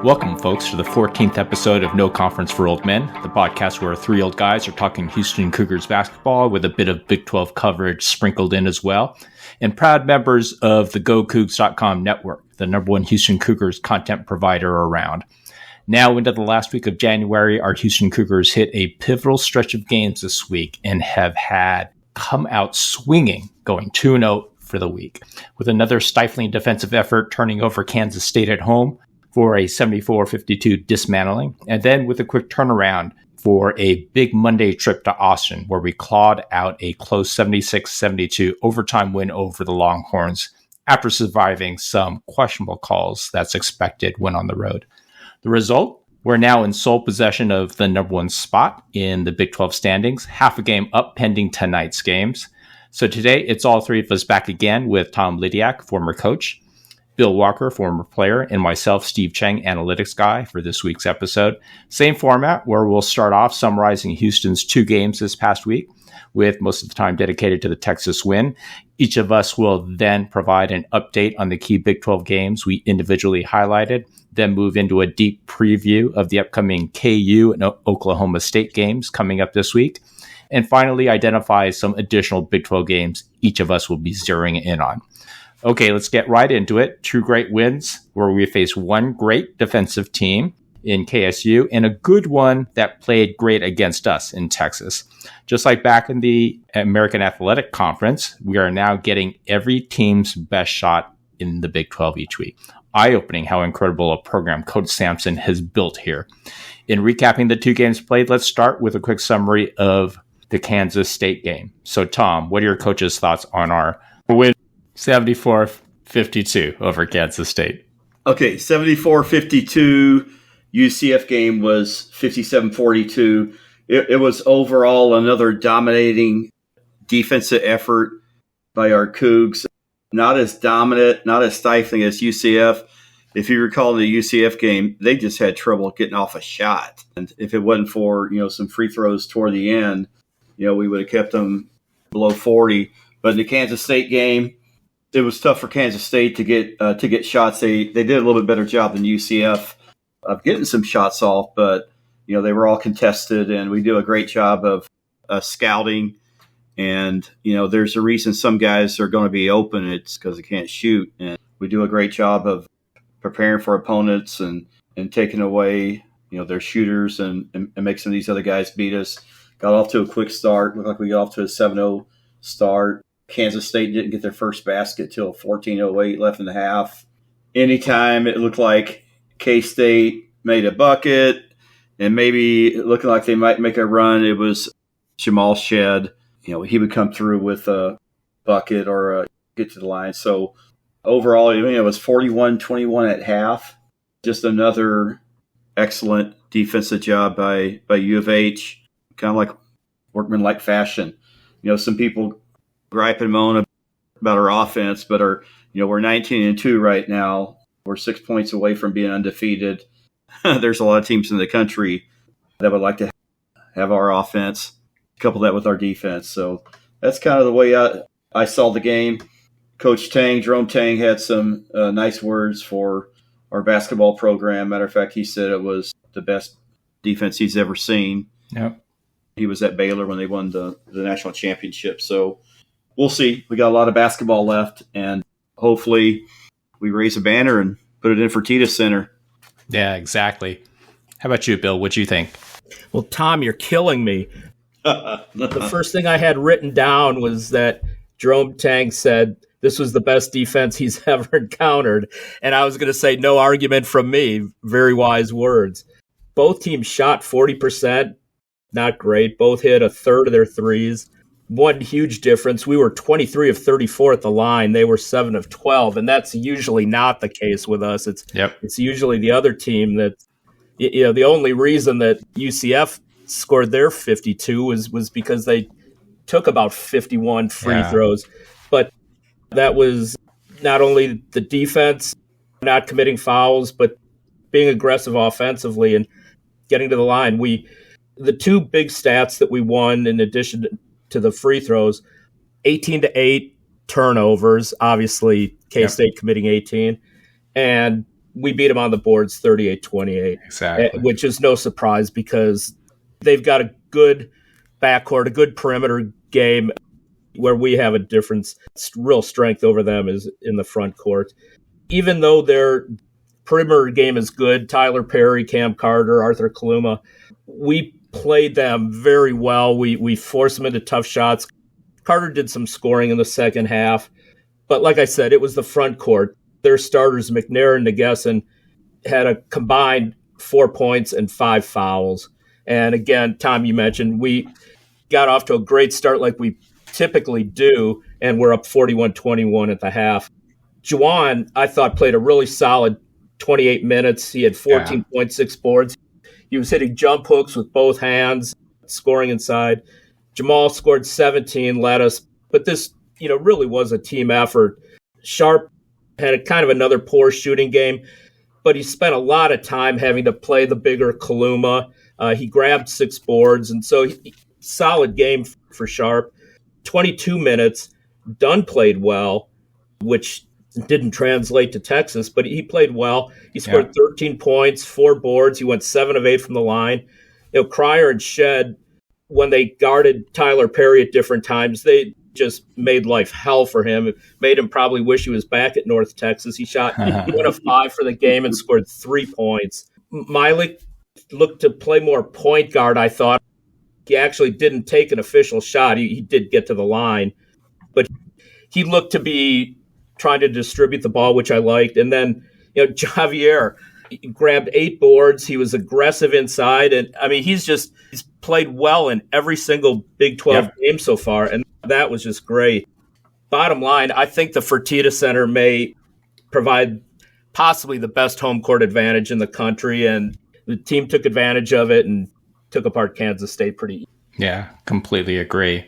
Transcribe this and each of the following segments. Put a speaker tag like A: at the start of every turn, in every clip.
A: Welcome, folks, to the 14th episode of No Conference for Old Men, the podcast where three old guys are talking Houston Cougars basketball with a bit of Big 12 coverage sprinkled in as well, and proud members of the GoCoogs.com network, the number one Houston Cougars content provider around. Now into the last week of January, our Houston Cougars hit a pivotal stretch of games this week and have had come out swinging, going 2-0 for the week, with another stifling defensive effort turning over Kansas State at home for a 74-52 dismantling, and then with a quick turnaround for a big Monday trip to Austin, where we clawed out a close 76-72 overtime win over the Longhorns after surviving some questionable calls that's expected when on the road. The result? We're now in sole possession of the number one spot in the Big 12 standings, half a game up pending tonight's games. So today, it's all three of us back again with Tom Lidiak, former coach, Bill Walker, former player, and myself, Steve Cheng, analytics guy, for this week's episode. Same format where we'll start off summarizing Houston's two games this past week, with most of the time dedicated to the Texas win. Each of us will then provide an update on the key Big 12 games we individually highlighted, then move into a deep preview of the upcoming KU and Oklahoma State games coming up this week, and finally identify some additional Big 12 games each of us will be zeroing in on. Okay, let's get right into it. Two great wins where we face one great defensive team in KSU and a good one that played great against us in Texas. Just like back in the American Athletic Conference, we are now getting every team's best shot in the Big 12 each week. Eye-opening how incredible a program Coach Sampson has built here. In recapping the two games played, let's start with a quick summary of the Kansas State game. So, Tom, what are your coach's thoughts on our win? 74-52 over Kansas State.
B: Okay, 74-52. UCF game was 57-42. It was overall another dominating defensive effort by our Cougs. Not as dominant, not as stifling as UCF. If you recall the UCF game, they just had trouble getting off a shot. And if it wasn't for, some free throws toward the end, we would have kept them below 40. But in the Kansas State game, it was tough for Kansas State to get shots. They did a little bit better job than UCF of getting some shots off, but they were all contested, and we do a great job of scouting. And there's a reason some guys are going to be open. It's because they can't shoot, and we do a great job of preparing for opponents and taking away their shooters and make some of these other guys beat us. Got off to a quick start. Looked like we got off to a 7-0 start. Kansas State didn't get their first basket till 14:08 left in the half. Anytime it looked like K-State made a bucket and maybe looking like they might make a run, it was Jamal Shed. He would come through with a bucket or get to the line. So overall, it was 41-21 at half. Just another excellent defensive job by U of H, kind of like workmanlike fashion. Some people gripe and moan about our offense, but we're 19-2 right now. We're 6 points away from being undefeated. There's a lot of teams in the country that would like to have our offense, couple that with our defense. So that's kind of the way I saw the game. Coach Jerome Tang, had some nice words for our basketball program. Matter of fact, he said it was the best defense he's ever seen.
A: Yep.
B: He was at Baylor when they won the national championship. So we'll see. We got a lot of basketball left, and hopefully we raise a banner and put it in for Tita Center.
A: Yeah, exactly. How about you, Bill? What do you think?
C: Well, Tom, you're killing me. The first thing I had written down was that Jerome Tang said this was the best defense he's ever encountered. And I was going to say, no argument from me. Very wise words. Both teams shot 40%. Not great. Both hit a third of their threes. One huge difference, we were 23 of 34 at the line. They were 7 of 12, and that's usually not the case with us. It's usually the other team that, the only reason that UCF scored their 52 was because they took about 51 free throws. But that was not only the defense not committing fouls, but being aggressive offensively and getting to the line. The two big stats that we won in addition to the free throws, 18-8 turnovers, obviously K-State committing 18, and we beat them on the boards 38-28,
A: Exactly.
C: which is no surprise because they've got a good backcourt, a good perimeter game where we have a difference. Real strength over them is in the front court. Even though their perimeter game is good, Tyler Perry, Cam Carter, Arthur Kaluma, we played them very well. We forced them into tough shots. Carter did some scoring in the second half. But like I said, it was the front court. Their starters, McNair and Nagesson, had a combined 4 points and 5 fouls. And again, Tom, you mentioned we got off to a great start like we typically do, and we're up 41-21 at the half. Juwan, I thought, played a really solid 28 minutes. He had 14.6 boards. He was hitting jump hooks with both hands, scoring inside. Jamal scored 17, led us. But this, really was a team effort. Sharp had a kind of another poor shooting game, but he spent a lot of time having to play the bigger Kaluma. He grabbed 6 boards, and so solid game for Sharp. 22 minutes. Dunn played well, which didn't translate to Texas, but he played well. He scored 13 points, 4 boards. He went 7 of 8 from the line. Cryer and Shed, when they guarded Tyler Perry at different times, they just made life hell for him. It made him probably wish he was back at North Texas. He shot 1 of 5 for the game and scored 3 points. Milik looked to play more point guard, I thought. He actually didn't take an official shot. He did get to the line, but he looked to be trying to distribute the ball, which I liked. And then, Javier grabbed 8 boards. He was aggressive inside. And he's played well in every single Big 12 game so far. And that was just great. Bottom line, I think the Fertitta Center may provide possibly the best home court advantage in the country. And the team took advantage of it and took apart Kansas State pretty easily.
A: Yeah, completely agree.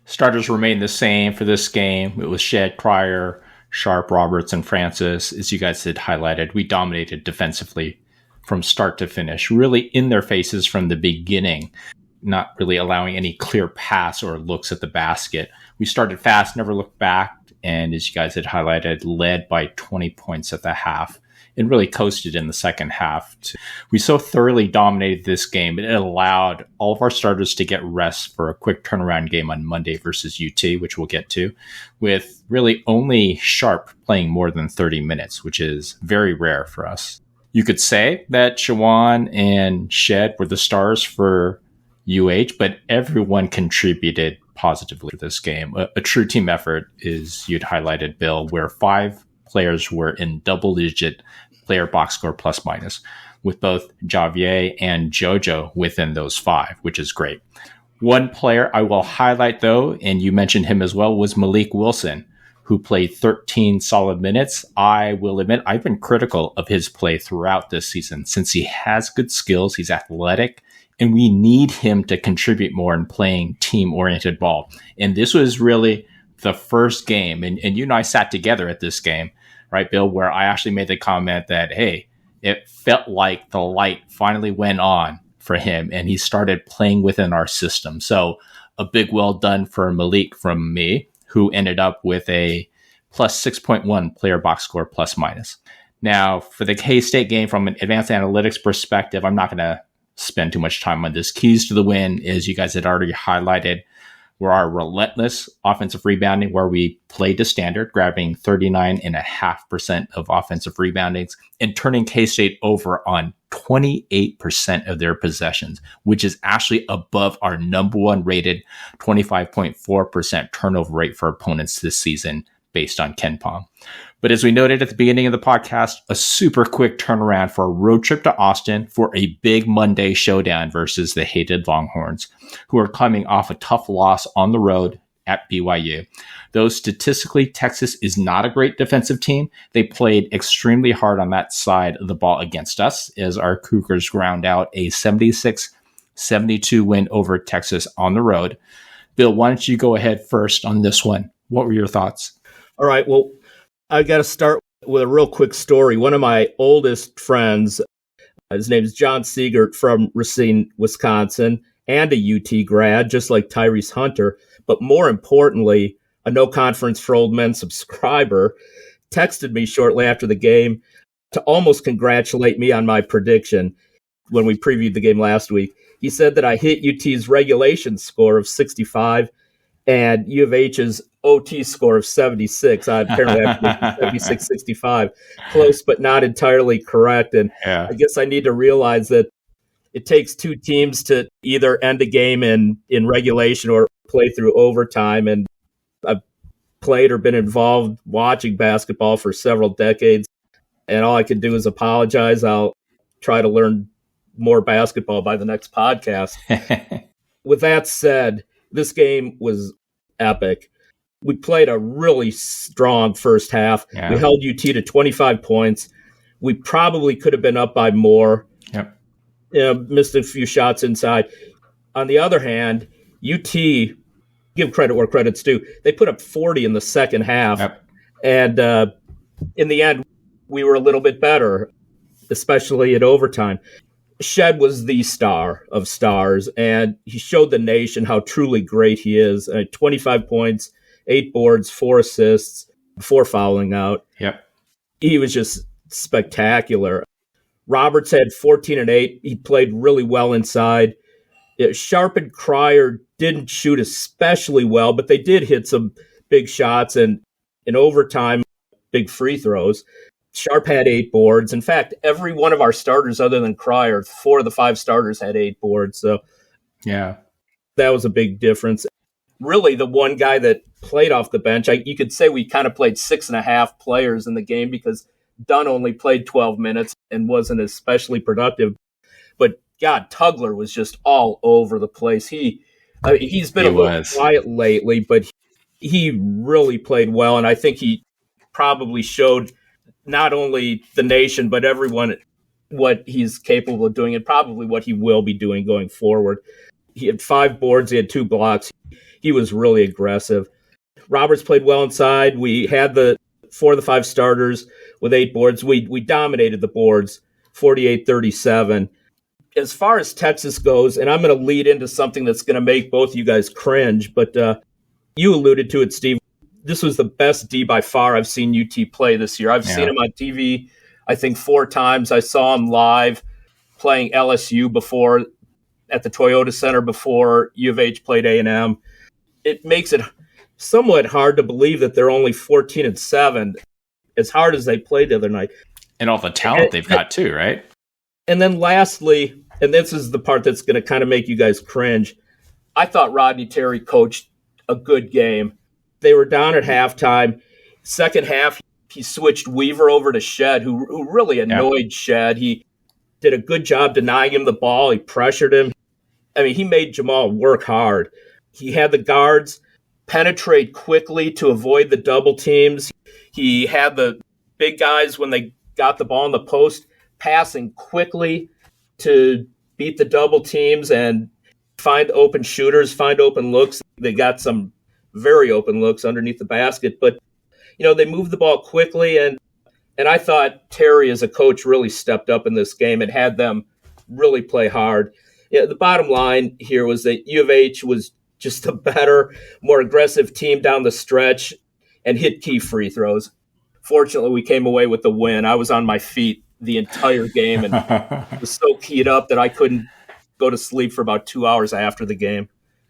A: Starters remain the same for this game. It was Shed, Cryer, Sharp, Roberts, and Francis. As you guys had highlighted, we dominated defensively from start to finish, really in their faces from the beginning, not really allowing any clear pass or looks at the basket. We started fast, never looked back, and as you guys had highlighted, led by 20 points at the half and really coasted in the second half. We so thoroughly dominated this game, it allowed all of our starters to get rest for a quick turnaround game on Monday versus UT, which we'll get to, with really only Sharp playing more than 30 minutes, which is very rare for us. You could say that Shawan and Shed were the stars for UH, but everyone contributed positively to this game. A true team effort, is you'd highlighted, Bill, where 5 players were in double-digit player box score plus minus, with both Javier and Jojo within those 5, which is great. One player I will highlight, though, and you mentioned him as well, was Malik Wilson, who played 13 solid minutes. I will admit I've been critical of his play throughout this season, since he has good skills, he's athletic, and we need him to contribute more in playing team-oriented ball. And this was really the first game, and you and I sat together at this game, right, Bill, where I actually made the comment that, hey, it felt like the light finally went on for him and he started playing within our system. So a big well done for Malik from me, who ended up with a plus 6.1 player box score plus minus. Now, for the K-State game, from an advanced analytics perspective, I'm not going to spend too much time on this. Keys to the win, as you guys had already highlighted, were our relentless offensive rebounding, where we played to standard, grabbing 39.5% of offensive reboundings and turning K-State over on 28% of their possessions, which is actually above our number 1 rated 25.4% turnover rate for opponents this season based on KenPom. But as we noted at the beginning of the podcast, a super quick turnaround for a road trip to Austin for a big Monday showdown versus the hated Longhorns, who are coming off a tough loss on the road at BYU. Though statistically, Texas is not a great defensive team, they played extremely hard on that side of the ball against us, as our Cougars ground out a 76-72 win over Texas on the road. Bill, why don't you go ahead first on this one? What were your thoughts?
C: All right, well, I got to start with a real quick story. One of my oldest friends, his name is John Siegert from Racine, Wisconsin, and a UT grad, just like Tyrese Hunter, but more importantly, a No Conference for Old Men subscriber, texted me shortly after the game. to almost congratulate me on my prediction when we previewed the game last week. He said that I hit UT's regulation score of 65 and U of H's OT score of 76. I apparently have 76-65. Close, but not entirely correct. And
A: Yeah.
C: I guess I need to realize that it takes two teams to either end a game in regulation or play through overtime. And I've played or been involved watching basketball for several decades. And all I can do is apologize. I'll try to learn more basketball by the next podcast. With that said, this game was epic. We played a really strong first half.
A: Yeah.
C: We held UT to 25 points. We probably could have been up by more.
A: Yep.
C: Missed a few shots inside. On the other hand, UT, give credit where credit's due, they put up 40 in the second half.
A: Yep.
C: And in the end, we were a little bit better, especially at overtime. Shed was the star of stars, and he showed the nation how truly great he is. 25 points, 8 boards, 4 assists, 4 fouling out.
A: Yep.
C: He was just spectacular. Roberts had 14 and 8. He played really well inside. Sharp and Cryer didn't shoot especially well, but they did hit some big shots, and in overtime, big free throws. Sharp had 8 boards. In fact, every one of our starters other than Cryer, 4 of the 5 starters had 8 boards. So
A: Yeah.
C: that was a big difference. Really, the one guy that played off the bench, you could say we kind of played 6.5 players in the game because Dunn only played 12 minutes and wasn't especially productive. But God, Tugler was just all over the place. He's been a little quiet lately, but he really played well. And I think he probably showed not only the nation, but everyone what he's capable of doing and probably what he will be doing going forward. He had 5 boards. He had 2 blocks. He was really aggressive. Roberts played well inside. We had the 4 of the 5 starters with 8 boards. We dominated the boards, 48-37. As far as Texas goes, and I'm going to lead into something that's going to make both of you guys cringe, but you alluded to it, Steve. This was the best D by far I've seen UT play this year. I've seen him on TV, I think 4 times. I saw him live playing LSU before at the Toyota Center before U of H played A&M. It makes it somewhat hard to believe that they're only 14-7, as hard as they played the other night.
A: And all the talent they've got too, right?
C: And then lastly, and this is the part that's going to kind of make you guys cringe, I thought Rodney Terry coached a good game. They were down at halftime. Second half, he switched Weaver over to Shed, who really annoyed Shed. He did a good job denying him the ball. He pressured him. I mean, he made Jamal work hard. He had the guards penetrate quickly to avoid the double teams. He had the big guys, when they got the ball in the post, passing quickly to beat the double teams and find open shooters, find open looks. They got some very open looks underneath the basket, but they moved the ball quickly, and I thought Terry as a coach really stepped up in this game and had them really play hard. The bottom line here was that U of H was just a better, more aggressive team down the stretch and hit key free throws. Fortunately, we came away with the win. I was on my feet the entire game and was so keyed up that I couldn't go to sleep for about 2 hours after the game.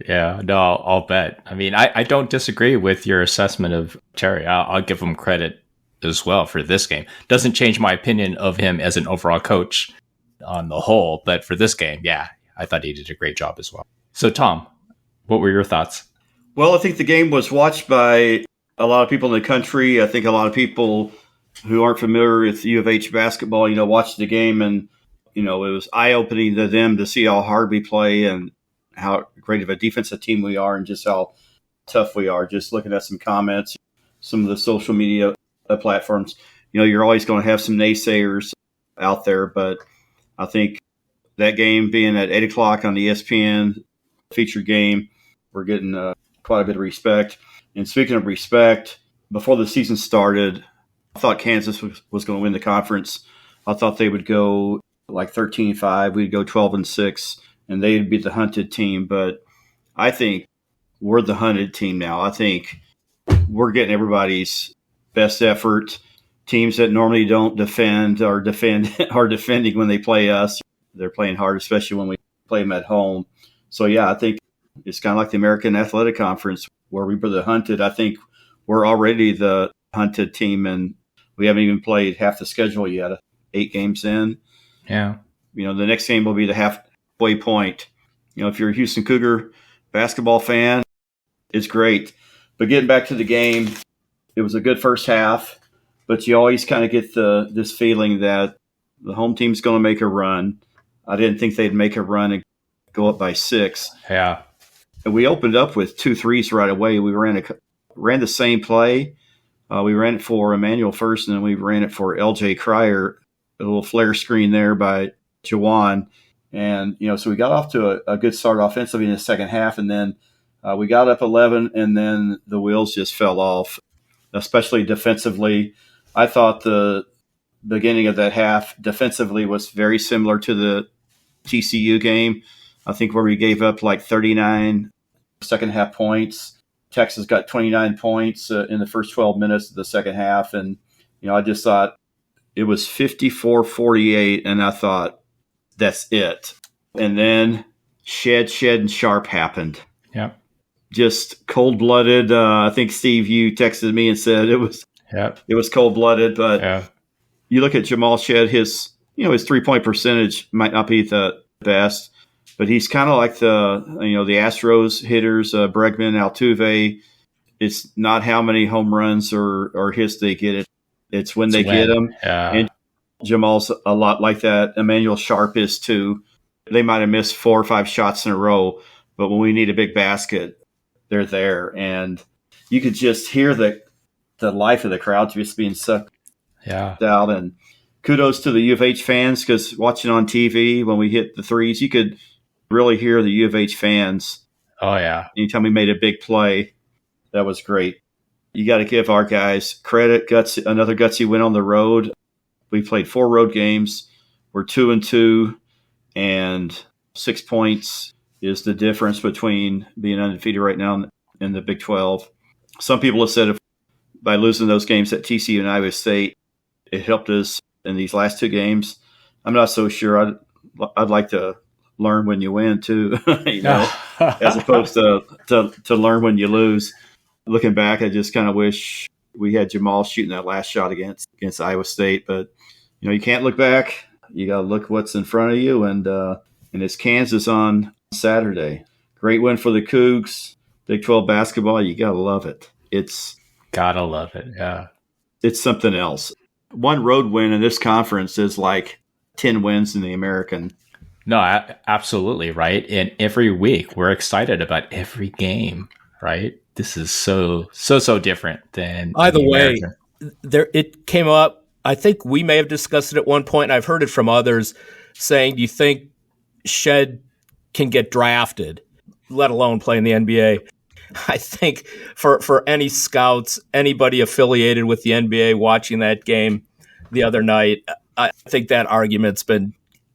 A: Yeah, no, I'll bet. I mean, I don't disagree with your assessment of Terry. I'll give him credit as well for this game. Doesn't change my opinion of him as an overall coach on the whole, but for this game, yeah, I thought he did a great job as well. So, Tom, what were your thoughts?
B: Well, I think the game was watched by a lot of people in the country. I think a lot of people who aren't familiar with U of H basketball, watched the game, and, it was eye-opening to them to see how hard we play and how great of a defensive team we are and just how tough we are. Just looking at some comments, some of the social media platforms, you're always going to have some naysayers out there, but I think that game being at 8 o'clock on the ESPN featured game, we're getting quite a bit of respect. And speaking of respect, before the season started, I thought Kansas was going to win the conference. I thought they would go like 13-5. We'd go 12-6, and they'd be the hunted team. But I think we're the hunted team now. I think we're getting everybody's best effort. teams that normally don't defend are defending when they play us. They're playing hard, especially when we play them at home. So, yeah, I think it's kind of like the American Athletic Conference where we were the hunted. I think we're already the hunted team, and we haven't even played half the schedule yet. 8 games in.
A: Yeah.
B: The next game will be the halfway point. If you're a Houston Cougar basketball fan, it's great. But getting back to the game, it was a good first half, but you always kind of get this feeling that the home team's going to make a run. I didn't think they'd make a run and go up by 6.
A: Yeah.
B: And we opened up with 2 threes right away. We ran the same play. We ran it for Emmanuel first, and then we ran it for L.J. Cryer, a little flare screen there by Jawan. And, so we got off to a good start offensively in the second half, and then we got up 11, and then the wheels just fell off, especially defensively. I thought the beginning of that half defensively was very similar to the TCU game. I think where we gave up like 39 second half points. Texas got 29 points in the first 12 minutes of the second half. And, I just thought it was 54-48, and I thought, that's it. And then Shed, and Sharp happened.
A: Yeah.
B: Just cold-blooded. I think, Steve, you texted me and said it was cold-blooded. But you look at Jamal Shed, his 3-point percentage might not be the best, but he's kind of like the Astros hitters, Bregman, Altuve. It's not how many home runs or hits they get. It's when they get them.
A: Yeah.
B: And Jamal's a lot like that. Emmanuel Sharp is too. They might have missed 4 or 5 shots in a row, but when we need a big basket, they're there. And you could just hear the life of the crowd just being sucked out. And kudos to the U of H fans, because watching on TV when we hit the threes, you could really hear the U of H fans.
A: Oh, yeah.
B: Anytime we made a big play, that was great. You got to give our guys credit. Another gutsy win on the road. We played 4 road games. We're 2-2, and 6 points is the difference between being undefeated right now in the Big 12. Some people have said by losing those games at TCU and Iowa State, it helped us in these last 2 games. I'm not so sure. I'd like to learn when you win too, as opposed to learn when you lose. Looking back, I just kind of wish we had Jamal shooting that last shot against Iowa State, but you can't look back. You got to look what's in front of you, and it's Kansas on Saturday. Great win for the Cougs. Big 12 basketball, you got to love it.
A: Gotta love it, yeah.
B: It's something else. One road win in this conference is like 10 wins in the American.
A: No, absolutely, right? And every week we're excited about every game, right? This is so different than
C: either way.
A: American.
C: It came up. I think we may have discussed it at one point, and I've heard it from others saying, do you think Shed can get drafted, let alone play in the NBA? I think for any scouts, anybody affiliated with the NBA watching that game the other night, I think that argument's been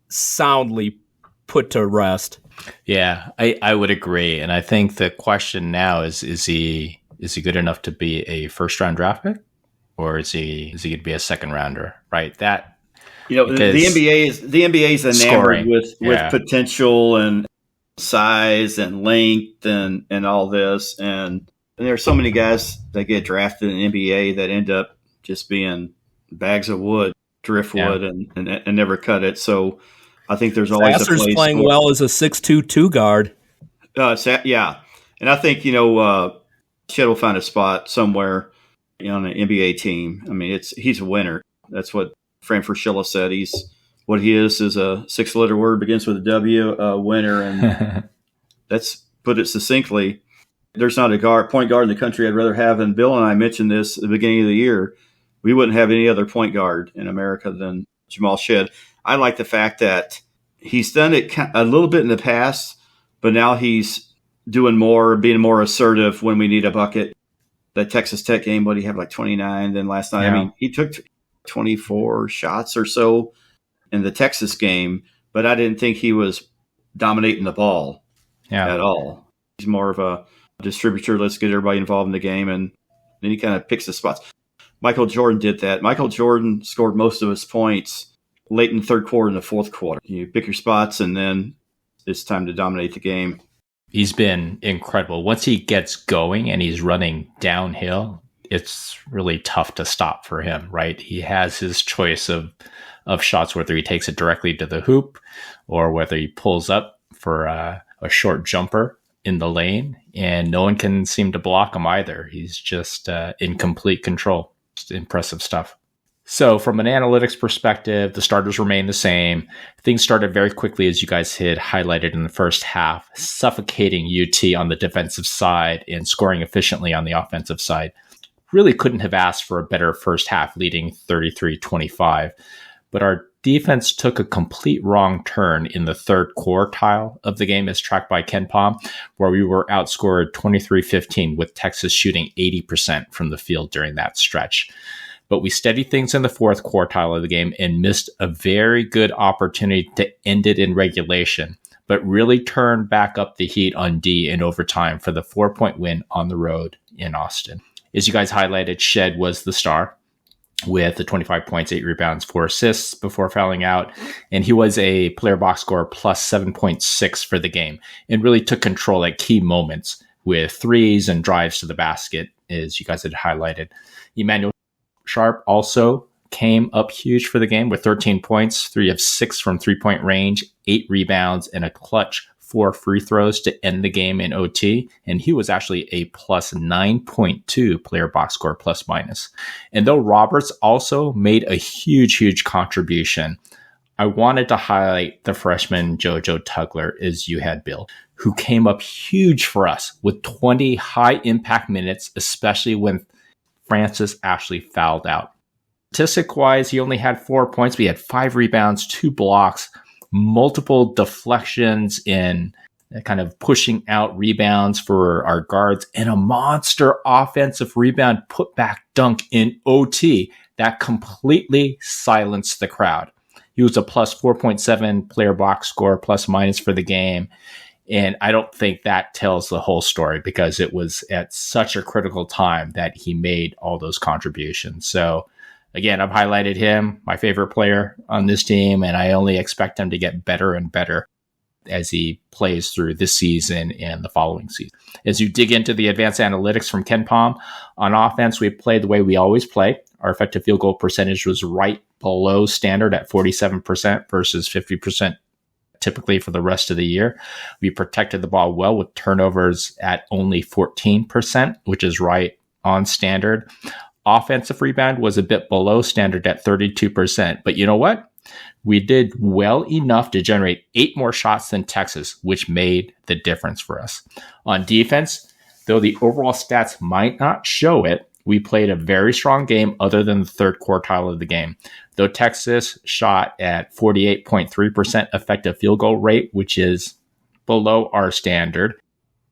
C: soundly put to rest.
A: Yeah, I would agree. And I think the question now is he good enough to be a first-round draft pick? Or is he going to be a second rounder? Right. That
B: the NBA is enamored with potential and size and length and all this, and there are so many guys that get drafted in the NBA that end up just being bags of wood, driftwood, and never cut it. So I think there's always a place
C: playing well as a 6'2" guard.
B: Yeah, and I think Chet will find a spot somewhere on an NBA team. I mean, he's a winner. That's what Fran Fraschilla said. What he is a 6-letter word, begins with a W, a winner. And that's put it succinctly. There's not a point guard in the country I'd rather have. And Bill and I mentioned this at the beginning of the year. We wouldn't have any other point guard in America than Jamal Shed. I like the fact that he's done it a little bit in the past, but now he's doing more, being more assertive when we need a bucket. That Texas Tech game, what he had like 29. Then last night, I mean, he took 24 shots or so in the Texas game, but I didn't think he was dominating the ball at all. He's more of a distributor. Let's get everybody involved in the game, and then he kind of picks the spots. Michael Jordan did that. Michael Jordan scored most of his points late in the third quarter and the fourth quarter. You pick your spots, and then it's time to dominate the game.
A: He's been incredible. Once he gets going and he's running downhill, it's really tough to stop for him, right? He has his choice of shots, whether he takes it directly to the hoop or whether he pulls up for a short jumper in the lane, and no one can seem to block him either. He's just in complete control. Just impressive stuff. So from an analytics perspective, the starters remain the same. Things started very quickly, as you guys had highlighted in the first half, suffocating UT on the defensive side and scoring efficiently on the offensive side. Really couldn't have asked for a better first half, leading 33-25. But our defense took a complete wrong turn in the third quartile of the game, as tracked by KenPom, where we were outscored 23-15 with Texas shooting 80% from the field during that stretch. But we steadied things in the fourth quartile of the game and missed a very good opportunity to end it in regulation, but really turned back up the heat on D in overtime for the 4-point win on the road in Austin. As you guys highlighted, Shed was the star with the 25 points, 8 rebounds, 4 assists before fouling out. And he was a player box score plus 7.6 for the game and really took control at key moments with threes and drives to the basket, as you guys had highlighted. Emmanuel Sharp also came up huge for the game with 13 points, 3 of 6 from 3-point range, 8 rebounds, and a clutch 4 free throws to end the game in OT. And he was actually a plus 9.2 player box score plus minus. And though Roberts also made a huge contribution, I wanted to highlight the freshman JoJo Tugler, as you had, Bill, who came up huge for us with 20 high impact minutes, especially when Francis actually fouled out. Statistic-wise, he only had 4 points, but he had 5 rebounds, 2 blocks, multiple deflections in kind of pushing out rebounds for our guards, and a monster offensive rebound putback dunk in OT that completely silenced the crowd. He was a plus 4.7 player box score plus minus for the game. And I don't think that tells the whole story, because it was at such a critical time that he made all those contributions. So again, I've highlighted him, my favorite player on this team, and I only expect him to get better and better as he plays through this season and the following season. As you dig into the advanced analytics from KenPom, on offense, we played the way we always play. Our effective field goal percentage was right below standard at 47% versus 50% typically for the rest of the year. We protected the ball well with turnovers at only 14%, which is right on standard. Offensive rebound was a bit below standard at 32%. But you know what? We did well enough to generate 8 more shots than Texas, which made the difference for us. On defense, though the overall stats might not show it, we played a very strong game other than the third quartile of the game. Though Texas shot at 48.3% effective field goal rate, which is below our standard,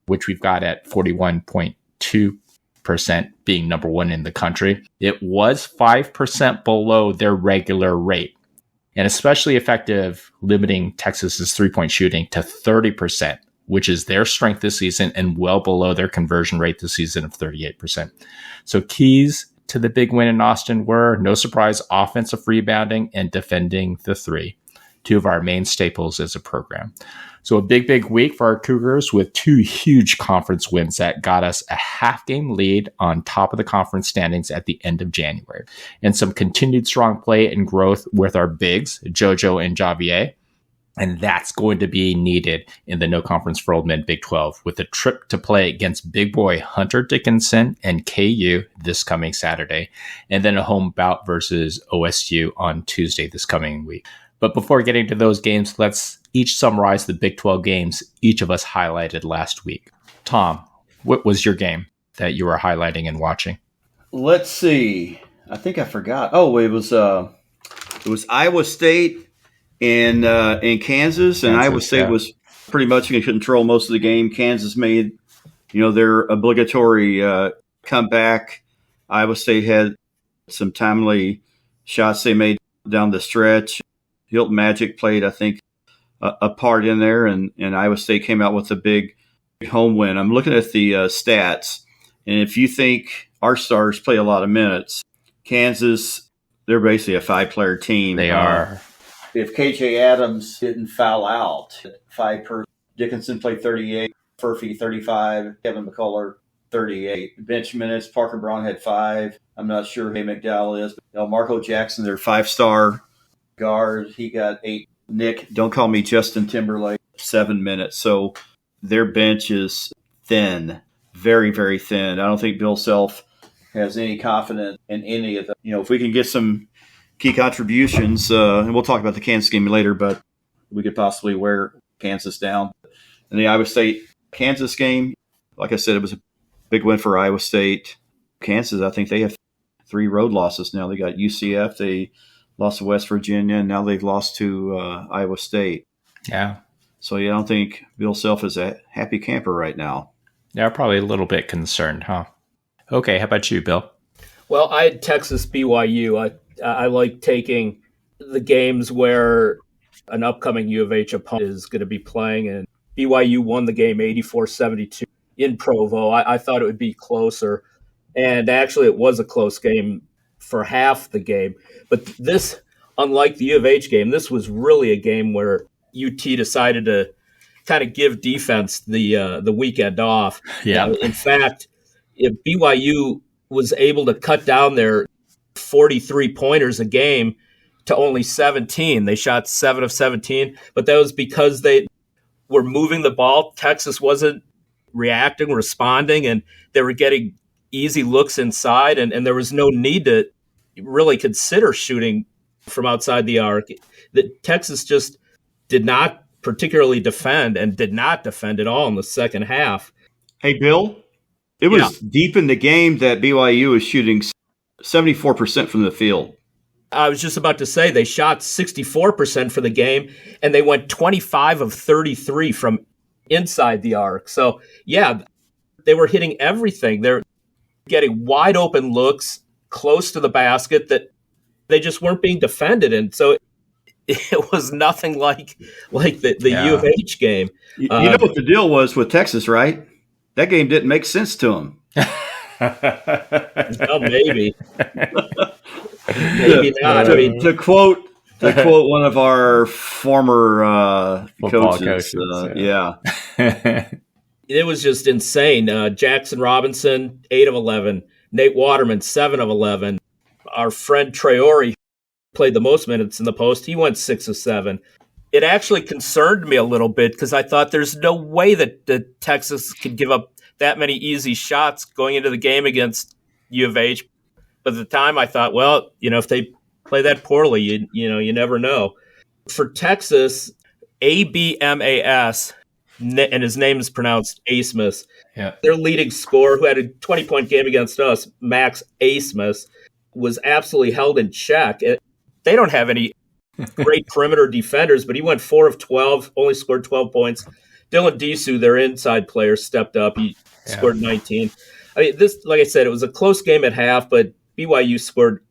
A: which we've got at 41.2%, being number 1 in the country. It was 5% below their regular rate, and especially effective limiting Texas's 3-point shooting to 30%, which is their strength this season and well below their conversion rate this season of 38%. So keys to the big win in Austin were, no surprise, offensive rebounding and defending the 3, 2 of our main staples as a program. So a big week for our Cougars with 2 huge conference wins that got us a half-game lead on top of the conference standings at the end of January, and some continued strong play and growth with our bigs, JoJo and Javier. And that's going to be needed in the No Conference for Old Men Big 12 with a trip to play against big boy Hunter Dickinson and KU this coming Saturday, and then a home bout versus OSU on Tuesday this coming week. But before getting to those games, let's each summarize the Big 12 games each of us highlighted last week. Tom, what was your game that you were highlighting and watching?
B: Let's see. I think I forgot. Oh, it was Iowa State in Kansas, and Iowa State was pretty much in control most of the game. Kansas made, their obligatory comeback. Iowa State had some timely shots they made down the stretch. Hilton Magic played, I think, a part in there, and Iowa State came out with a big home win. I'm looking at the stats, and if you think our stars play a lot of minutes, Kansas, they're basically a 5-player team.
A: They are.
B: If KJ Adams didn't foul out, 5 per. Dickinson played 38, Furphy 35, Kevin McCullough 38. Bench minutes, Parker Braun had 5. I'm not sure who McDowell is. But, Marco Jackson, their 5-star guard, he got 8. Nick, don't call me Justin Timberlake, 7 minutes. So their bench is thin, very, very thin. I don't think Bill Self has any confidence in any of them. If we can get some key contributions, and we'll talk about the Kansas game later, but we could possibly wear Kansas down. In the Iowa State-Kansas game, like I said, it was a big win for Iowa State. Kansas, I think they have 3 road losses now. They got UCF, they lost to West Virginia, and now they've lost to Iowa State.
A: Yeah.
B: So, I don't think Bill Self is a happy camper right now.
A: Yeah, probably a little bit concerned, huh? Okay, how about you, Bill?
C: Well, I had Texas BYU. I like taking the games where an upcoming U of H opponent is going to be playing, and BYU won the game 84-72 in Provo. I thought it would be closer, and actually it was a close game for half the game. But this, unlike the U of H game, this was really a game where UT decided to kind of give defense the weekend off.
A: Yeah.
C: In fact, if BYU was able to cut down their 43-pointers a game to only 17. They shot 7 of 17, but that was because they were moving the ball. Texas wasn't reacting, responding, and they were getting easy looks inside, and there was no need to really consider shooting from outside the arc. Texas just did not particularly defend and did not defend at all in the second half.
B: Hey, Bill, it was deep in the game that BYU was shooting 74% from the field.
C: I was just about to say they shot 64% for the game, and they went 25 of 33 from inside the arc. So, yeah, they were hitting everything. They're getting wide open looks close to the basket that they just weren't being defended. And so it was nothing like the U of H game.
B: You know what the deal was with Texas, right? That game didn't make sense to them.
C: Well, maybe. Maybe not.
B: To quote one of our former coaches. Yeah.
C: It was just insane. Jackson Robinson, 8 of 11. Nate Waterman, 7 of 11. Our friend Traore played the most minutes in the post. He went 6 of 7. It actually concerned me a little bit because I thought there's no way that Texas could give up that many easy shots going into the game against U of H. But at the time, I thought, well, if they play that poorly, you never know. For Texas, ABMAS, and his name is pronounced Asmus.
A: Yeah.
C: Their leading scorer, who had a 20-point game against us, Max Asmus, was absolutely held in check. They don't have any great perimeter defenders, but he went 4 of 12, only scored 12 points. Dylan Disu, their inside player, stepped up. He scored 19. I mean, this, like I said, it was a close game at half, but BYU scored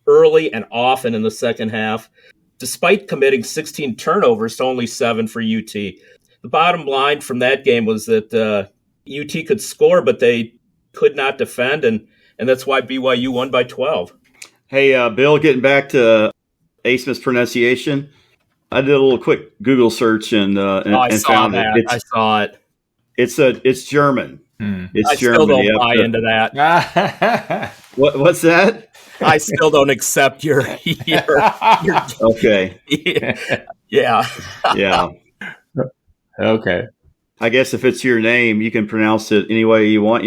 C: early and often in the second half, despite committing 16 turnovers to only 7 for UT. The bottom line from that game was that UT could score, but they could not defend, and that's why BYU won by 12.
B: Hey, Bill, getting back to Asmus pronunciation, I did a little quick Google search and found it.
C: I saw it.
B: It's German. It's German.
C: Still don't buy into that.
B: What's that?
C: I still don't accept your
B: Okay.
C: Yeah.
B: Yeah.
A: Okay.
B: I guess if it's your name, you can pronounce it any way you want.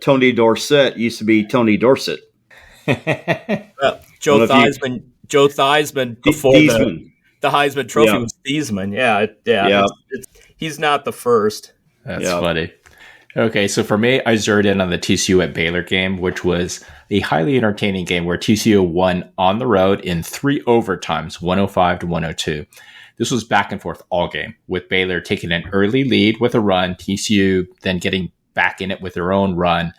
B: Tony Dorsett used to be Tony Dorsett.
C: Joe Theismann before the Heisman Trophy was Theismann. Yeah. He's not the first.
A: That's funny. Okay, so for me, I zeroed in on the TCU at Baylor game, which was a highly entertaining game where TCU won on the road in 3 overtimes, 105-102. This was back and forth all game, with Baylor taking an early lead with a run, TCU then getting back in it with their own run.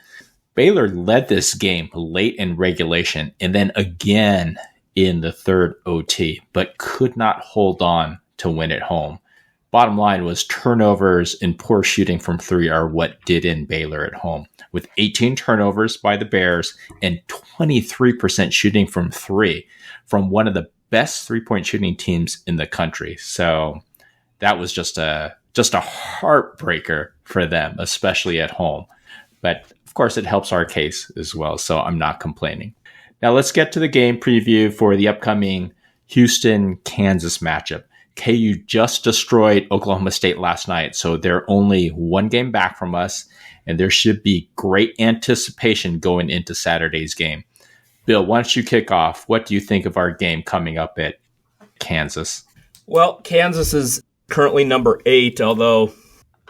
A: Baylor led this game late in regulation and then again in the third OT, but could not hold on to win at home. Bottom line was turnovers and poor shooting from 3 are what did in Baylor at home. with 18 turnovers by the Bears and 23% shooting from three from one of the best three-point shooting teams in the country. So that was just a heartbreaker for them, especially at home. But of course, it helps our case as well, so I'm not complaining. Now let's get to the game preview for the upcoming Houston-Kansas matchup. KU just destroyed Oklahoma State last night, so they're only one game back from us, and there should be great anticipation going into Saturday's game. Bill, why don't you kick off? What do you think of our game coming up at Kansas?
C: Well, Kansas is currently number 8, although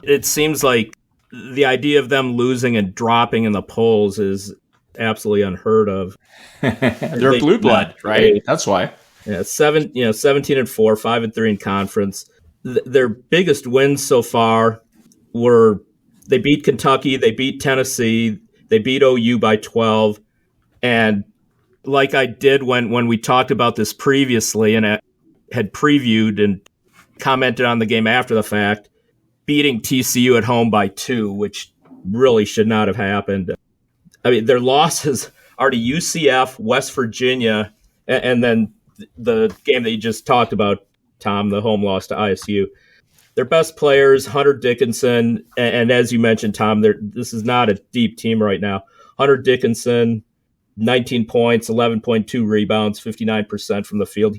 C: it seems like the idea of them losing and dropping in the polls is absolutely unheard of.
A: They're blue blood, right? That's why.
C: Yeah, 17-4, 5-3 in conference. Their biggest wins so far were they beat Kentucky, they beat Tennessee, they beat OU by 12, and like I did when we talked about this previously and had previewed and commented on the game after the fact, beating TCU at home by 2, which really should not have happened. I mean, their losses are to UCF, West Virginia, and then the game that you just talked about, Tom, the home loss to ISU. Their best players, Hunter Dickinson, and as you mentioned, Tom, this is not a deep team right now. Hunter Dickinson, 19 points, 11.2 rebounds, 59% from the field.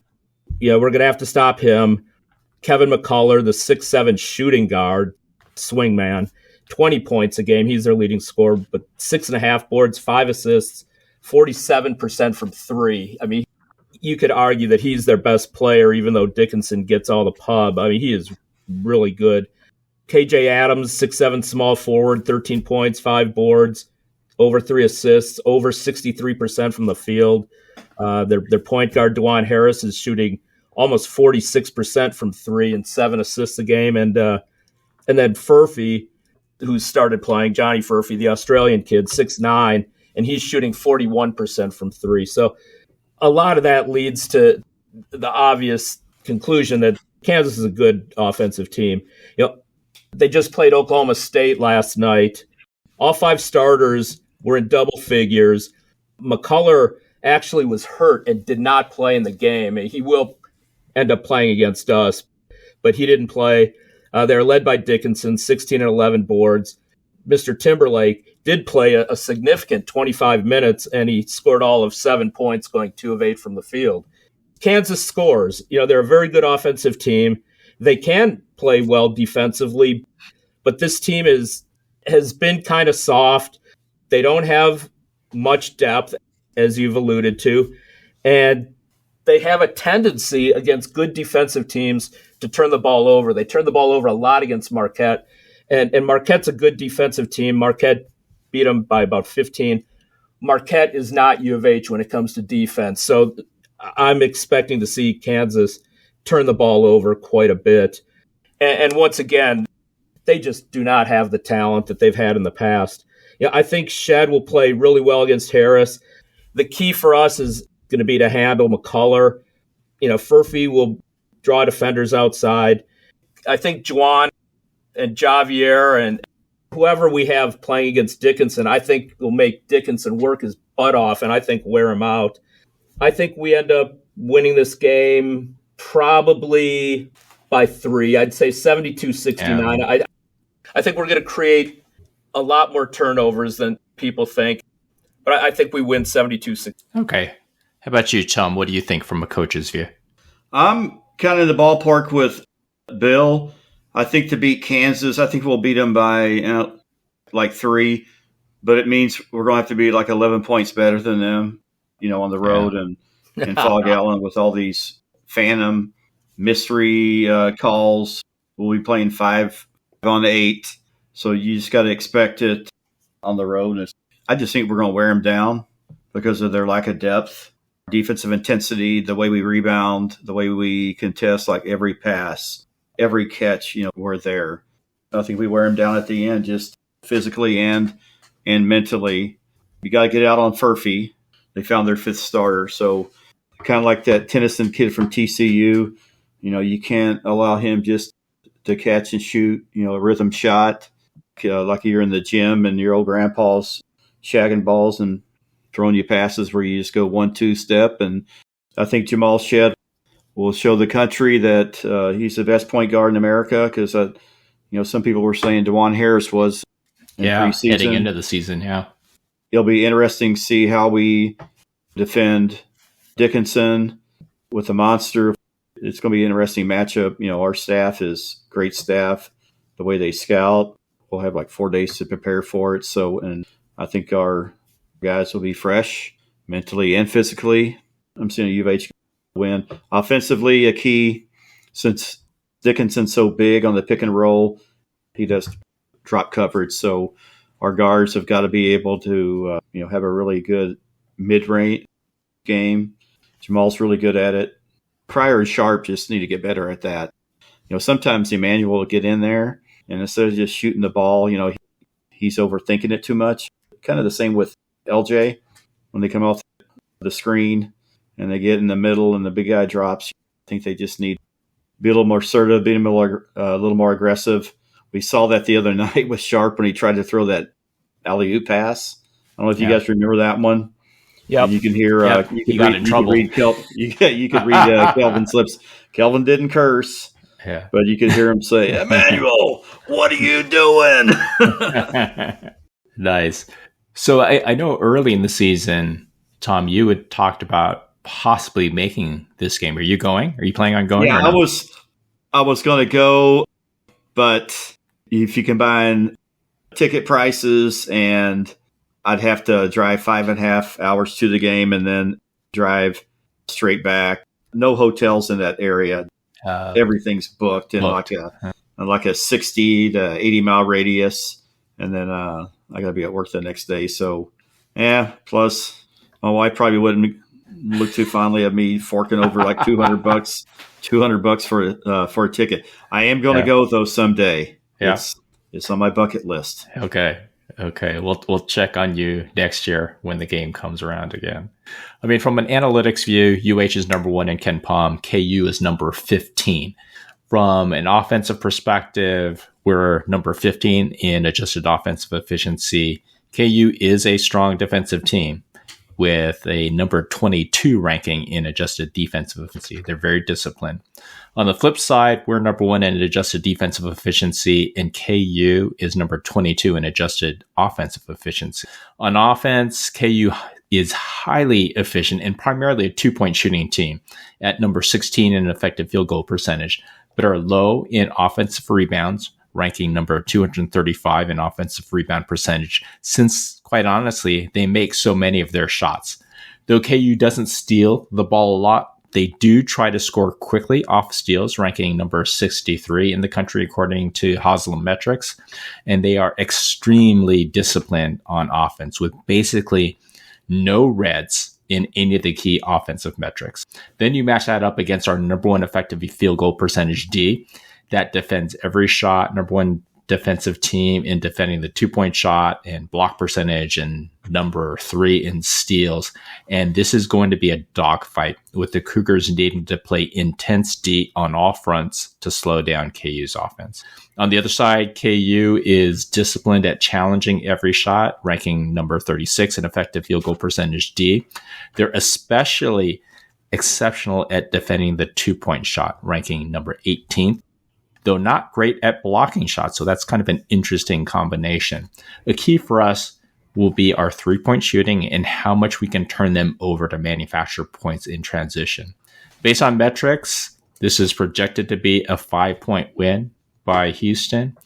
C: Yeah, we're going to have to stop him. Kevin McCullough, the 6'7" shooting guard, swingman, 20 points a game. He's their leading scorer, but 6.5 boards, 5 assists, 47% from 3. I mean, you could argue that he's their best player, even though Dickinson gets all the pub. I mean, he is really good. KJ Adams, 6'7" small forward, 13 points, 5 boards, over 3 assists, over 63% from the field. Their point guard, DeJuan Harris, is shooting almost 46% from 3 and 7 assists a game. And then Furphy, who started playing, Johnny Furphy, the Australian kid, 6'9", and he's shooting 41% from 3. So a lot of that leads to the obvious conclusion that Kansas is a good offensive team. You know, they just played Oklahoma State last night. All 5 starters were in double figures. McCullough actually was hurt and did not play in the game. He will end up playing against us, but he didn't play. They're led by Dickinson, 16 and 11 boards. Mr. Timberlake did play a significant 25 minutes, and he scored all of 7 points, going 2 of 8 from the field. Kansas scores. You know, they're a very good offensive team. They can play well defensively, but this team has been kind of soft. They don't have much depth, as you've alluded to, and they have a tendency against good defensive teams to turn the ball over. They turn the ball over a lot against Marquette, and Marquette's a good defensive team. Marquette beat them by about 15. Marquette is not U of H when it comes to defense, so I'm expecting to see Kansas turn the ball over quite a bit. And once again, they just do not have the talent that they've had in the past. You know, I think Shed will play really well against Harris. The key for us is going to be to handle McCullough. You know, Furphy will draw defenders outside. I think Juwan and Javier and whoever we have playing against Dickinson, I think will make Dickinson work his butt off and I think wear him out. I think we end up winning this game probably by 3. I'd say 72-69. Yeah. I think we're going to create a lot more turnovers than people think, but I think we win 72-69.
A: Okay. How about you, Tom? What do you think from a coach's view?
B: I'm kind of in the ballpark with Bill. I think to beat Kansas, I think we'll beat them by like 3, but it means we're going to have to be like 11 points better than them, you know, on the road and Fog Allen with all these phantom mystery calls. We'll be playing 5 on 8, so you just got to expect it on the road. I just think we're going to wear them down because of their lack of depth. Defensive intensity, the way we rebound, the way we contest, like every pass, every catch, you know, we're there. I think we wear them down at the end, just physically and mentally. You got to get out on Furphy. They found their 5th starter. So kind of like that Tennyson kid from TCU, you know, you can't allow him just to catch and shoot, you know, a rhythm shot. like you're in the gym and your old grandpa's shagging balls and throwing you passes where you just go 1-2 step. And I think Jamal Shead will show the country that he's the best point guard in America because, some people were saying DeJuan Harris was in preseason.
A: Heading into the season, yeah.
B: It'll be interesting to see how we defend Dickinson with the monster. It's going to be an interesting matchup. Our staff is great staff. The way they scout, we'll have like 4 days to prepare for it. So, and I think our guys will be fresh mentally and physically. I'm seeing a U of H win. Offensively, a key, since Dickinson's so big on the pick and roll, he does drop coverage. So our guards have got to be able to, have a really good mid-range game. Jamal's really good at it. Pryor and Sharp just need to get better at that. Sometimes Emmanuel will get in there, and instead of just shooting the ball, he's overthinking it too much. Kind of the same with LJ when they come off the screen and they get in the middle and the big guy drops. I think they just need to be a little more assertive, be a little more aggressive. We saw that the other night with Sharp when he tried to throw that alley-oop pass. I don't know if you guys remember that one.
C: Yeah,
B: you can hear.
A: He got in trouble.
B: You could read Kelvin's lips. Kelvin didn't curse, but you could hear him say, "Emmanuel, what are you doing?"
A: Nice. So I know early in the season, Tom, you had talked about possibly making this game. Are you going? Are you planning on going?
B: Yeah,
A: or no?
B: I was going to go, but if you combine ticket prices and I'd have to drive 5.5 hours to the game and then drive straight back. No hotels in that area. Everything's booked in like a 60 to 80 mile radius. And then I got to be at work the next day. So, plus my wife probably wouldn't look too fondly at me forking over like $200 for a ticket. I am going to go though someday.
A: Yeah.
B: It's on my bucket list.
A: Okay, we'll check on you next year when the game comes around again. I mean, from an analytics view, UH is number 1 in Ken Palm. KU is number 15. From an offensive perspective, we're number 15 in adjusted offensive efficiency. KU is a strong defensive team with a number 22 ranking in adjusted defensive efficiency. They're very disciplined. On the flip side, we're number 1 in adjusted defensive efficiency, and KU is number 22 in adjusted offensive efficiency. On offense, KU is highly efficient and primarily a 2-point shooting team at number 16 in effective field goal percentage, but are low in offensive rebounds, ranking number 235 in offensive rebound percentage, since, quite honestly, they make so many of their shots. Though KU doesn't steal the ball a lot, they do try to score quickly off steals, ranking number 63 in the country according to Haslam metrics. And they are extremely disciplined on offense with basically no reds in any of the key offensive metrics. Then you match that up against our number 1 effective field goal percentage D that defends every shot, number 1 defensive team in defending the 2-point shot and block percentage, and number 3 in steals. And this is going to be a dogfight with the Cougars needing to play intense D on all fronts to slow down KU's offense. On the other side, KU is disciplined at challenging every shot, ranking number 36 in effective field goal percentage D. They're especially exceptional at defending the 2-point shot, ranking number 18th. Though not great at blocking shots. So that's kind of an interesting combination. The key for us will be our 3-point shooting and how much we can turn them over to manufacture points in transition. Based on metrics, this is projected to be a 5-point win by Houston,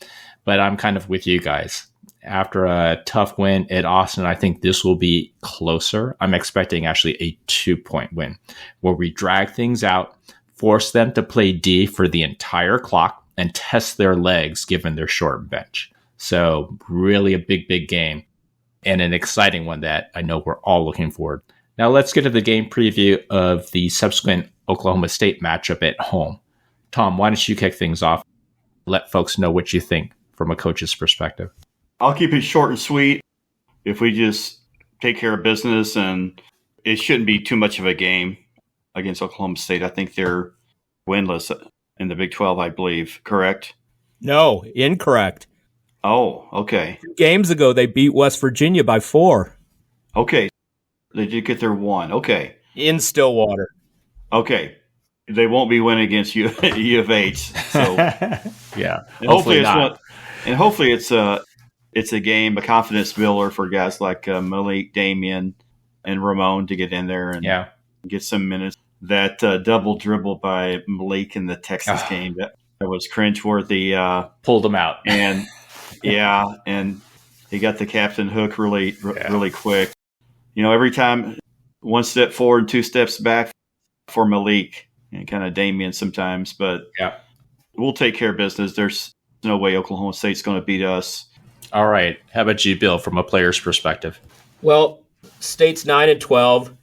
A: but I'm kind of with you guys. After a tough win at Austin, I think this will be closer. I'm expecting actually a 2-point win where we drag things out, force them to play D for the entire clock, and test their legs given their short bench. So really a big game and an exciting one that I know we're all looking forward. Now let's get to the game preview of the subsequent Oklahoma State matchup at home. Tom, why don't you kick things off? Let folks know what you think from a coach's perspective.
B: I'll keep it short and sweet. If we just take care of business, and it shouldn't be too much of a game against Oklahoma State. I think they're winless in the Big 12, I believe. Correct?
C: No, incorrect.
B: Oh, okay.
C: 2 games ago, they beat West Virginia by 4
B: Okay. They did get their one. Okay.
C: in Stillwater.
B: Okay. They won't be winning against U of H. So
A: yeah.
B: and hopefully it's a game, a confidence builder for guys like Malik, Damian, and Ramon to get in there and get some minutes. That double dribble by Malik in the Texas game, that was cringeworthy.
A: Pulled him out.
B: And and he got the captain hook really quick. Every time 1 step forward, 2 steps back for Malik and kind of Damian sometimes, but we'll take care of business. There's no way Oklahoma State's going to beat us.
A: All right. How about you, Bill, from a player's perspective?
C: Well, State's 9-12,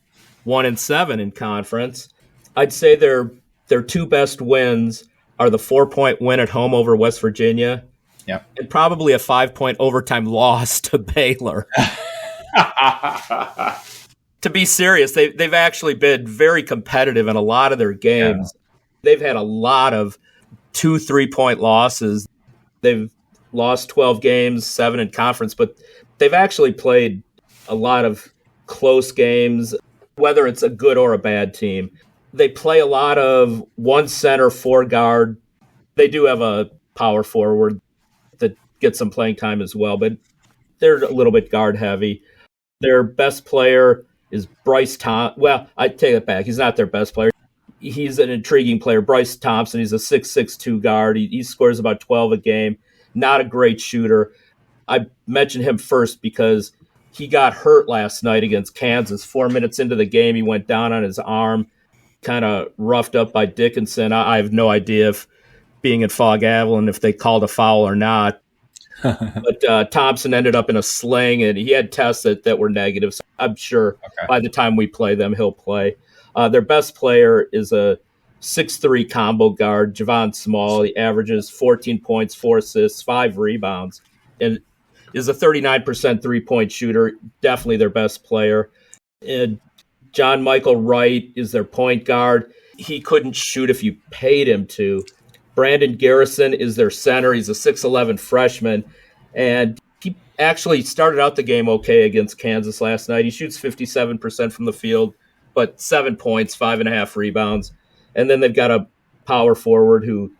C: 1-7 in conference. I'd say their 2 best wins are the 4-point win at home over West Virginia, and probably a 5-point overtime loss to Baylor. To be serious, they've actually been very competitive in a lot of their games. Yeah. They've had a lot of 2-3-point losses. They've lost 12 games, 7 in conference, but they've actually played a lot of close games, whether it's a good or a bad team. They play a lot of 1 center, 4 guard. They do have a power forward that gets some playing time as well, but they're a little bit guard heavy. Their best player is Bryce Thompson. Well, I take it back. He's not their best player. He's an intriguing player. Bryce Thompson, he's a 6'6" guard. He scores about 12 a game. Not a great shooter. I mentioned him first because he got hurt last night against Kansas. 4 minutes into the game, he went down on his arm, kind of roughed up by Dickinson. I have no idea if being at Fog Avalon, if they called a foul or not. But Thompson ended up in a sling, and he had tests that were negative. So I'm sure by the time we play them, he'll play. Their best player is a 6'3" combo guard, Javon Small. He averages 14 points, 4 assists, 5 rebounds, and is a 39% 3-point shooter. Definitely their best player. And John Michael Wright is their point guard. He couldn't shoot if you paid him to. Brandon Garrison is their center. He's a 6'11" freshman, and he actually started out the game okay against Kansas last night. He shoots 57% from the field, but 7 points, 5.5 rebounds. And then they've got a power forward who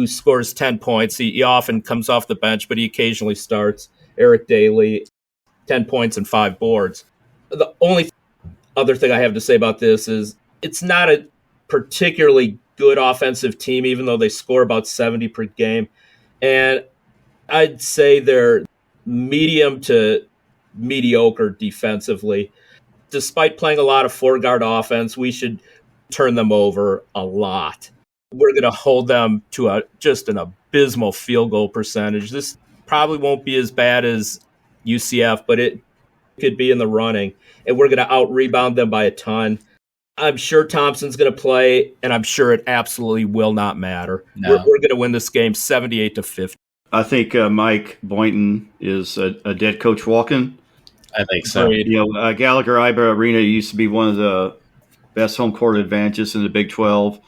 C: scores 10 points. He often comes off the bench, but he occasionally starts. Eric Daly, 10 points and 5 boards. The only other thing I have to say about this is it's not a particularly good offensive team, even though they score about 70 per game. And I'd say they're medium to mediocre defensively. Despite playing a lot of 4-guard offense, we should turn them over a lot. We're going to hold them to just an abysmal field goal percentage. This probably won't be as bad as UCF, but it could be in the running. And we're going to out-rebound them by a ton. I'm sure Thompson's going to play, and I'm sure it absolutely will not matter. No. We're going to win this game 78-50.
B: I think Mike Boynton is a dead coach walking.
A: I think so.
B: Gallagher-Iba Arena used to be one of the best home court advantages in the Big 12.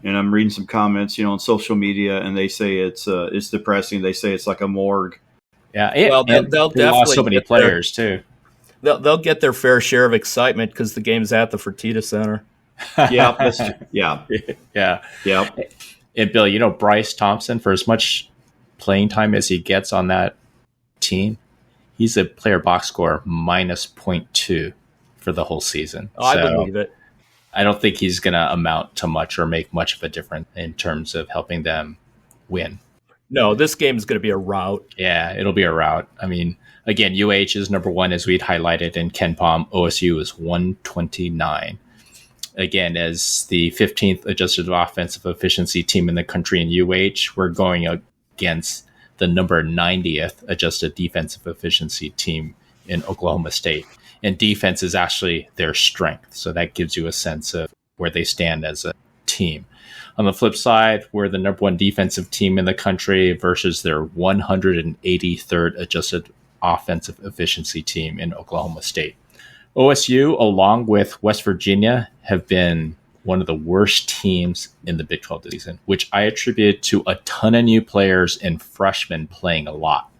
B: And I'm reading some comments, on social media, and they say it's depressing. They say it's like a morgue.
A: Yeah, they'll definitely lost so many players too.
C: They'll get their fair share of excitement because the game's at the Fertitta Center.
B: Yeah.
A: And Bill, Bryce Thompson, for as much playing time as he gets on that team, he's a player box score minus 0.2 for the whole season.
C: Oh, so I believe it.
A: I don't think he's going to amount to much or make much of a difference in terms of helping them win.
C: No, this game is going to be a rout.
A: Yeah, it'll be a rout. I mean, again, UH is number 1, as we'd highlighted in Ken Palm. OSU is 129. Again, as the 15th adjusted offensive efficiency team in the country in UH, we're going against the number 90th adjusted defensive efficiency team in Oklahoma State. And defense is actually their strength. So that gives you a sense of where they stand as a team. On the flip side, we're the number 1 defensive team in the country versus their 183rd adjusted offensive efficiency team in Oklahoma State. OSU, along with West Virginia, have been one of the worst teams in the Big 12 this season, which I attribute to a ton of new players and freshmen playing a lot.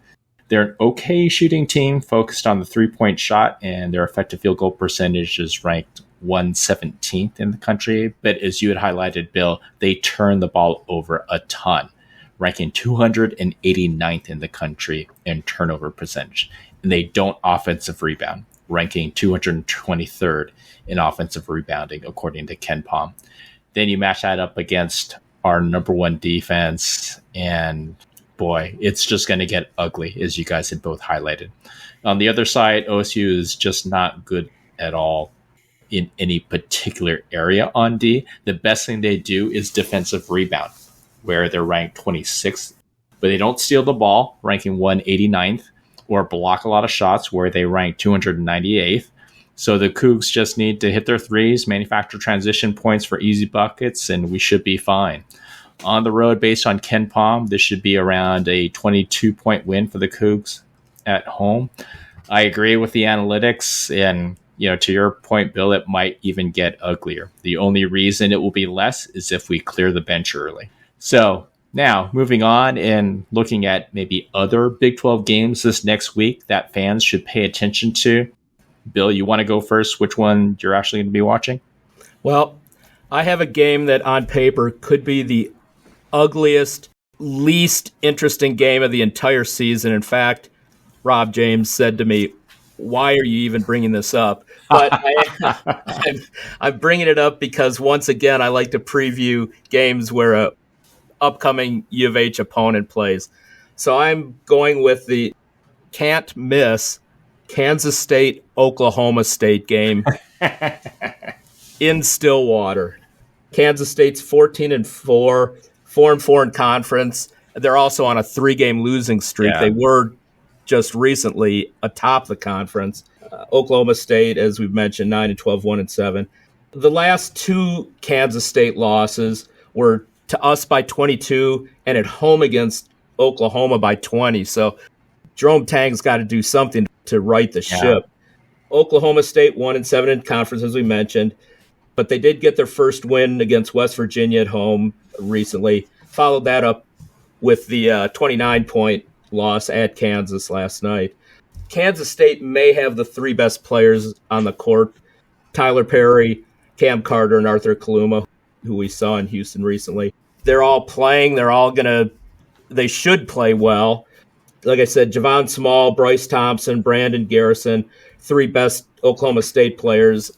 A: They're an okay shooting team focused on the 3-point shot, and their effective field goal percentage is ranked 117th in the country. But as you had highlighted, Bill, they turn the ball over a ton, ranking 289th in the country in turnover percentage. And they don't offensive rebound, ranking 223rd in offensive rebounding, according to Ken Pom. Then you match that up against our number one defense, and boy, it's just going to get ugly, as you guys had both highlighted. On the other side, OSU is just not good at all in any particular area on D. The best thing they do is defensive rebound, where they're ranked 26th, but they don't steal the ball, ranking 189th, or block a lot of shots, where they rank 298th. So the Cougs just need to hit their threes, manufacture transition points for easy buckets, and we should be fine. On the road, based on Ken Pom, this should be around a 22-point win for the Cougs at home. I agree with the analytics, and to your point, Bill, it might even get uglier. The only reason it will be less is if we clear the bench early. So now, moving on and looking at maybe other Big 12 games this next week that fans should pay attention to. Bill, you want to go first? Which one you're actually going to be watching?
C: Well, I have a game that on paper could be the ugliest, least interesting game of the entire season. In fact, Rob James said to me, "Why are you even bringing this up?" But I'm bringing it up because, once again, I like to preview games where a upcoming U of H opponent plays. So I'm going with the can't miss Kansas State, Oklahoma State game in Stillwater. Kansas State's 14-4, 4-4 in conference. They're also on a 3-game losing streak. Yeah. They were just recently atop the conference. Oklahoma State, as we've mentioned, 9-12, 1-7. The last 2 Kansas State losses were to us by 22 and at home against Oklahoma by 20. So Jerome Tang's got to do something to right the ship. Oklahoma State 1-7 in conference, as we mentioned, but they did get their first win against West Virginia at home recently. Followed that up with the 29-point loss at Kansas last night. Kansas State may have the 3 best players on the court: Tyler Perry, Cam Carter, and Arthur Kaluma, who we saw in Houston recently. They're all playing. They should play well. Like I said, Javon Small, Bryce Thompson, Brandon Garrison, 3 best Oklahoma State players.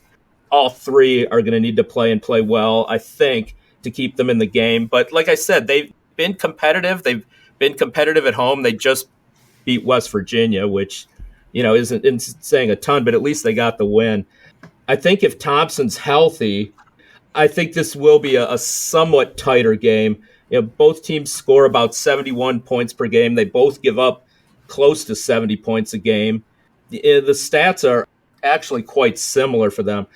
C: All 3 are going to need to play and play well, I think, to keep them in the game. But like I said, they've been competitive. They've been competitive at home. They just beat West Virginia, which, isn't saying a ton, but at least they got the win. I think if Thompson's healthy, I think this will be a somewhat tighter game. Both teams score about 71 points per game. They both give up close to 70 points a game. The stats are actually quite similar for them.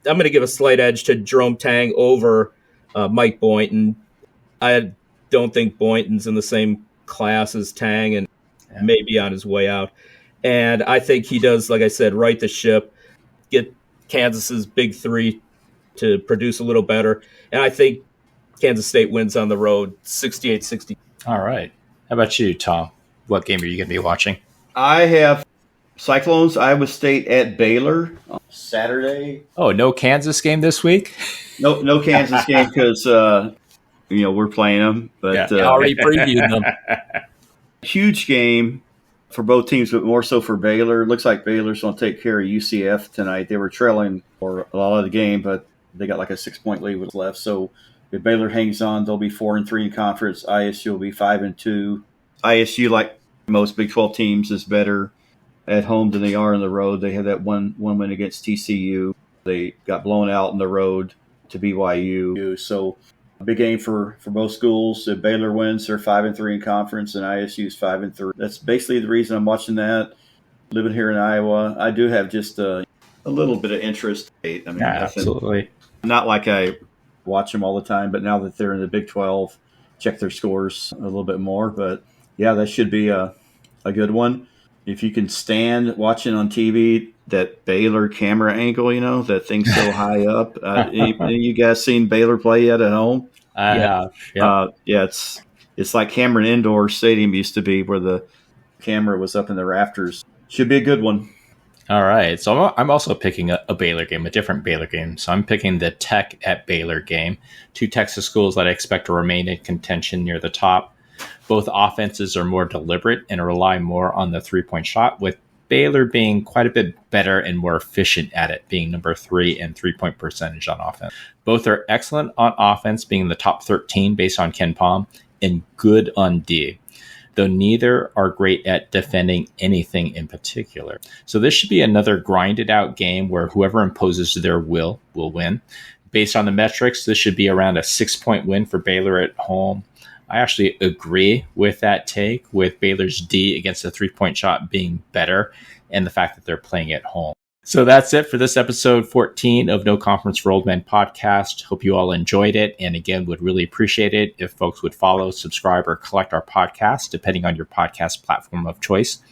C: I'm going to give a slight edge to Jerome Tang over Mike Boynton. I don't think Boynton's in the same class as Tang and may be on his way out. And I think he does, like I said, right the ship, get Kansas's big 3 to produce a little better. And I think Kansas State wins on the road, 68-60.
A: All right. How about you, Tom? What game are you going to be watching?
B: I have Cyclones, Iowa State at Baylor on Saturday.
A: Oh, no Kansas game this week?
B: No Kansas game because, we're playing them. But
C: I already previewed them.
B: Huge game for both teams, but more so for Baylor. Looks like Baylor's going to take care of UCF tonight. They were trailing for a lot of the game, but they got like a 6-point lead with left. So if Baylor hangs on, they'll be 4-3 in conference. ISU will be 5-2. ISU, like most Big 12 teams, is better at home than they are on the road. They had that one win against TCU. They got blown out on the road to BYU. So a big game for both schools. If Baylor wins, they're 5-3 in conference, and ISU is 5-3. That's basically the reason I'm watching that. Living here in Iowa, I do have just a little bit of interest. I mean,
A: absolutely.
B: Not like I watch them all the time, but now that they're in the Big 12, check their scores a little bit more. But yeah, that should be a good one. If you can stand watching on TV that Baylor camera angle, that thing's so high up. You guys seen Baylor play yet at home?
A: I have. Yeah.
B: It's like Cameron Indoor Stadium used to be, where the Camera was up in the rafters. Should be a good one.
A: All right. So I'm also picking a Baylor game, a different Baylor game. So I'm picking the Tech at Baylor game. Two Texas schools that I expect to remain in contention near the top. Both offenses are more deliberate and rely more on the three-point shot, with Baylor being quite a bit better and more efficient at it, being number 3 in three-point percentage on offense. Both are excellent on offense, being in the top 13 based on Ken Pom, and good on D, though neither are great at defending anything in particular. So this should be another grinded out game where whoever imposes their will win. Based on the metrics, this should be around a 6-point win for Baylor at home. I actually agree with that take, with Baylor's D against the three-point shot being better and the fact that they're playing at home. So that's it for this episode 14 of No Conference for Old Men podcast. Hope you all enjoyed it. And again, would really appreciate it if folks would follow, subscribe, or collect our podcast, depending on your podcast platform of choice.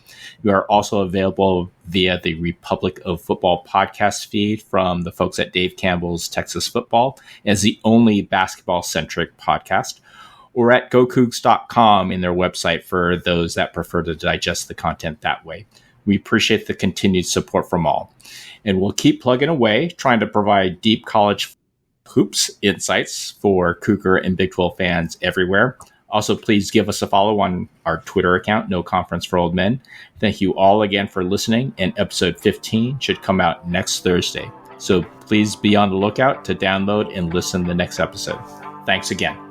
A: We are also available via the Republic of Football podcast feed from the folks at Dave Campbell's Texas Football as the only basketball-centric podcast, or at GoCoogs.com in their website for those that prefer to digest the content that way. We appreciate the continued support from all. And we'll keep plugging away, trying to provide deep college hoops insights for Cougar and Big 12 fans everywhere. Also, please give us a follow on our Twitter account, No Conference for Old Men. Thank you all again for listening, and episode 15 should come out next Thursday. So please be on the lookout to download and listen to the next episode. Thanks again.